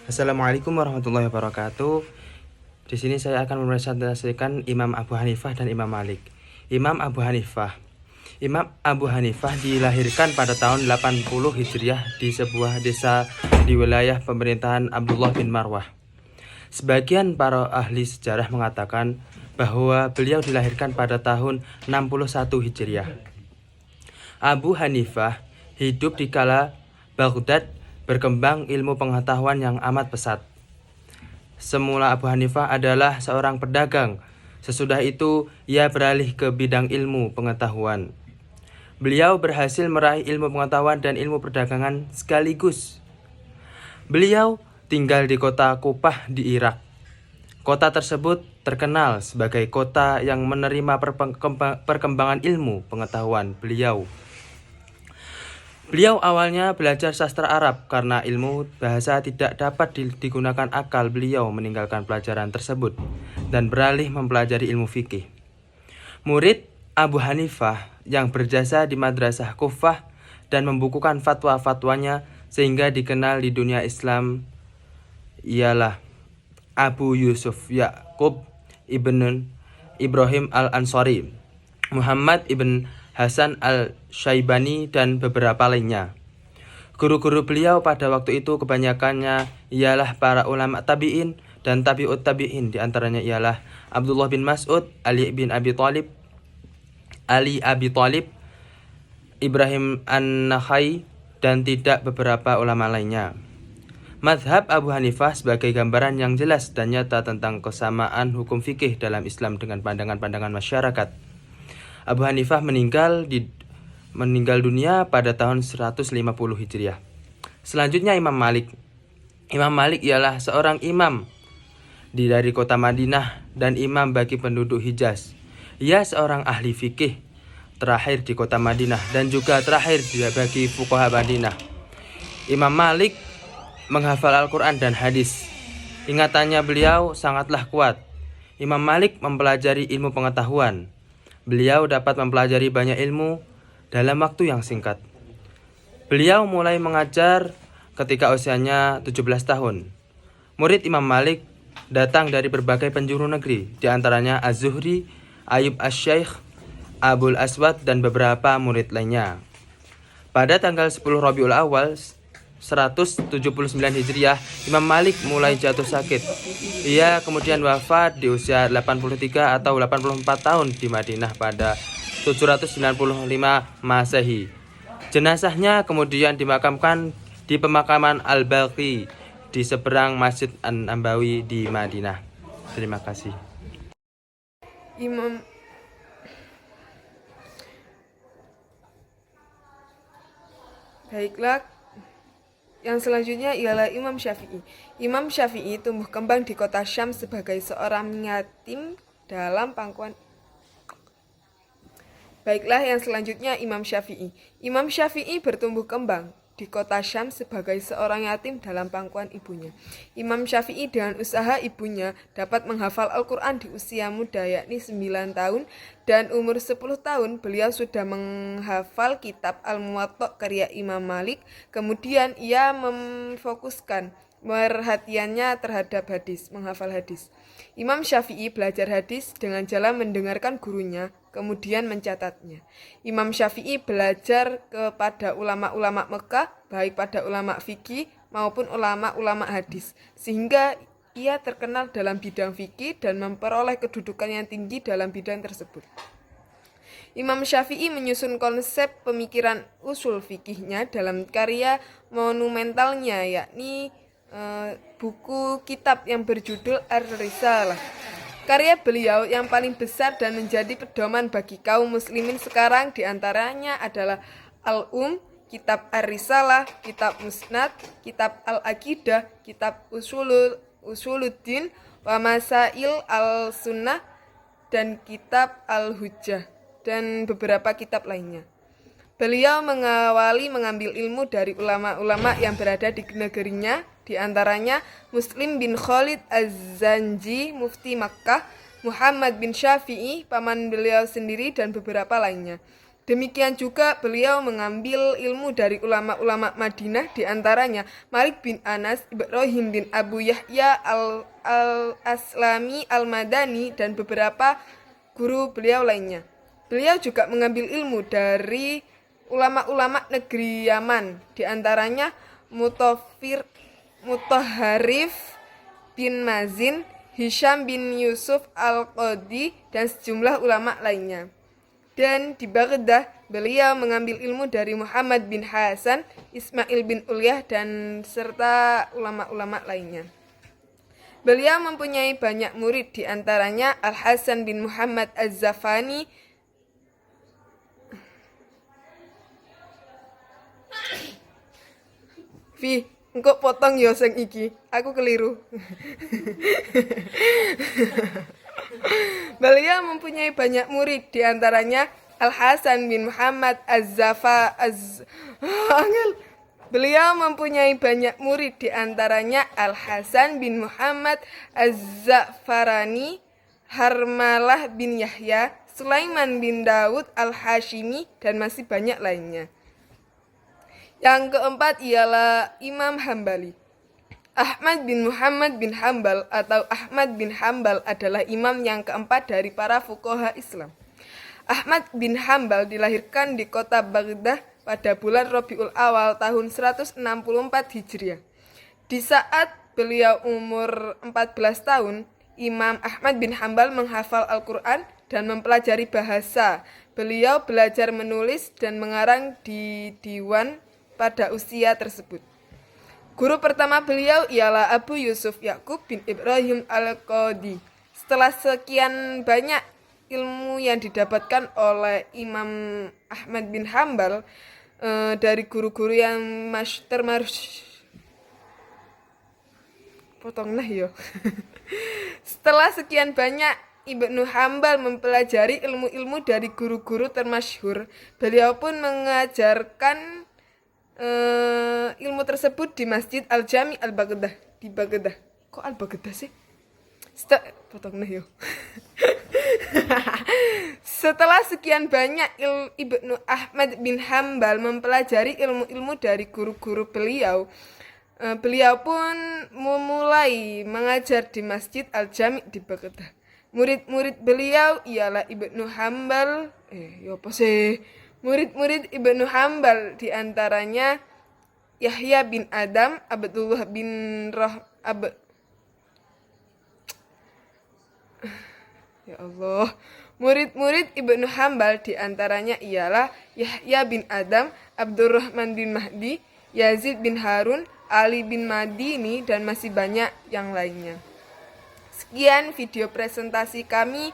Assalamualaikum warahmatullahi wabarakatuh. Di sini saya akan mempresentasikan Imam Abu Hanifah dan Imam Malik. Imam Abu Hanifah. Imam Abu Hanifah dilahirkan pada tahun 80 Hijriah di sebuah desa di wilayah pemerintahan Abdullah bin Marwah. Sebagian para ahli sejarah mengatakan bahwa beliau dilahirkan pada tahun 61 Hijriah. Abu Hanifah hidup di kala Baghdad berkembang ilmu pengetahuan yang amat pesat. Semula Abu Hanifah adalah seorang pedagang. Sesudah itu ia beralih ke bidang ilmu pengetahuan. Beliau berhasil meraih ilmu pengetahuan dan ilmu perdagangan sekaligus. Beliau tinggal di kota Kufah di Irak. Kota tersebut terkenal sebagai kota yang menerima perkembangan ilmu pengetahuan beliau. Beliau awalnya belajar sastra Arab karena ilmu bahasa tidak dapat digunakan akal. Beliau meninggalkan pelajaran tersebut dan beralih mempelajari ilmu fikih. Murid Abu Hanifah yang berjasa di madrasah Kufah dan membukukan fatwa-fatwanya sehingga dikenal di dunia Islam ialah Abu Yusuf Ya'qub ibn Ibrahim al-Ansari, Muhammad ibn Hasan al-Syaibani, dan beberapa lainnya. Guru-guru beliau pada waktu itu kebanyakannya ialah para ulama tabi'in dan tabi'ut tabi'in. Di antaranya ialah Abdullah bin Mas'ud, Ali Abi Thalib, Ibrahim an-Nakhai, dan tidak beberapa ulama lainnya. Mazhab Abu Hanifah sebagai gambaran yang jelas dan nyata tentang kesamaan hukum fikih dalam Islam dengan pandangan-pandangan masyarakat. Abu Hanifah meninggal dunia pada tahun 150 Hijriah. Selanjutnya Imam Malik. Imam Malik ialah seorang imam dari kota Madinah dan imam bagi penduduk Hijaz. Ia seorang ahli fikih terakhir di kota Madinah dan juga terakhir bagi fuqaha Madinah. Imam Malik menghafal Al-Quran dan hadis. Ingatannya beliau sangatlah kuat. Imam Malik mempelajari ilmu pengetahuan. Beliau dapat mempelajari banyak ilmu dalam waktu yang singkat. Beliau mulai mengajar ketika usianya 17 tahun. Murid Imam Malik datang dari berbagai penjuru negeri, di antaranya Az-Zuhri, Ayub Asy-Syaikh, Abul Aswad, dan beberapa murid lainnya. Pada tanggal 10 Rabiul Awal 179 Hijriah, Imam Malik mulai jatuh sakit. Ia kemudian wafat di usia 83 atau 84 tahun di Madinah pada 795 Masehi. Jenazahnya kemudian dimakamkan di pemakaman Al-Baqi di seberang Masjid An-Nabawi di Madinah. Terima kasih. Baiklah, yang selanjutnya ialah Imam Syafi'i. Imam Syafi'i tumbuh kembang di kota Syam sebagai seorang yatim dalam pangkuan. Baiklah, yang selanjutnya Imam Syafi'i. Imam Syafi'i bertumbuh kembang di kota Syam sebagai seorang yatim dalam pangkuan ibunya. Imam Syafi'i dengan usaha ibunya dapat menghafal Al-Quran di usia muda yakni 9 tahun, dan umur 10 tahun beliau sudah menghafal kitab Al-Muwatta karya Imam Malik. Kemudian ia memfokuskan perhatiannya terhadap hadis, menghafal hadis. Imam Syafi'i belajar hadis dengan jalan mendengarkan gurunya, kemudian mencatatnya. Imam Syafi'i belajar kepada ulama-ulama Mekah, baik pada ulama fikih maupun ulama-ulama hadis, sehingga ia terkenal dalam bidang fikih dan memperoleh kedudukan yang tinggi dalam bidang tersebut. Imam Syafi'i menyusun konsep pemikiran usul fikihnya dalam karya monumentalnya, yakni buku kitab yang berjudul Ar-Risalah. Karya beliau yang paling besar dan menjadi pedoman bagi kaum muslimin sekarang diantaranya adalah Al-Um, kitab Ar-Risalah, kitab Musnad, kitab Al-Aqidah, kitab Usuluddin wa Masail Al-Sunnah, dan kitab Al-Hujjah, dan beberapa kitab lainnya. Beliau mengawali mengambil ilmu dari ulama-ulama yang berada di negerinya, di antaranya Muslim bin Khalid Az-Zanji, mufti Makkah, Muhammad bin Syafi'i, paman beliau sendiri, dan beberapa lainnya. Demikian juga beliau mengambil ilmu dari ulama-ulama Madinah, di antaranya Malik bin Anas, Ibrahim bin Abu Yahya al-Aslami al-Madani, dan beberapa guru beliau lainnya. Beliau juga mengambil ilmu dari ulama-ulama negeri Yaman, di antaranya Mutahharif bin Mazin, Hisham bin Yusuf al-Qadi, dan sejumlah ulama lainnya. Dan di Baghdad, beliau mengambil ilmu dari Muhammad bin Hasan, Ismail bin Ulyah, dan serta ulama-ulama lainnya. Beliau mempunyai banyak murid, di antaranya Al-Hasan bin Muhammad Az-Zafani, engkau potong yo sing iki, aku keliru. Beliau mempunyai banyak murid, di antaranya Al-Hasan bin Muhammad Beliau mempunyai banyak murid, di antaranya Al-Hasan bin Muhammad Az-Za'farani, Harmalah bin Yahya, Sulaiman bin Daud Al-Hashimi, dan masih banyak lainnya. Yang keempat ialah Imam Hambali. Ahmad bin Muhammad bin Hambal atau Ahmad bin Hambal adalah imam yang keempat dari para fuqaha Islam. Ahmad bin Hambal dilahirkan di kota Baghdad pada bulan Rabiul Awal tahun 164 Hijriah. Di saat beliau umur 14 tahun, Imam Ahmad bin Hambal menghafal Al-Quran dan mempelajari bahasa. Beliau belajar menulis dan mengarang di diwan pada usia tersebut. Guru pertama beliau ialah Abu Yusuf Ya'qub bin Ibrahim al-Qadi. Setelah sekian banyak ilmu yang didapatkan oleh Imam Ahmad bin Hambal dari guru-guru yang Setelah sekian banyak Ibnu Hambal mempelajari ilmu-ilmu dari guru-guru termasyhur, beliau pun mengajarkan ilmu tersebut di Masjid Al-Jami Al-Baghdad di Baghdad. Kok Al-Baghdad sih? Setelah sekian banyak Ibnu Ahmad bin Hambal mempelajari ilmu-ilmu dari guru-guru beliau, beliau pun memulai mengajar di Masjid Al-Jami di Baghdad. Murid-murid beliau ialah Ibnu Hambal. Murid-murid Ibnu Hambal diantaranya Yahya bin Adam, Abdullah bin Murid-murid Ibnu Hambal diantaranya ialah Yahya bin Adam, Abdurrahman bin Mahdi, Yazid bin Harun, Ali bin Madini, dan masih banyak yang lainnya. Sekian video presentasi kami.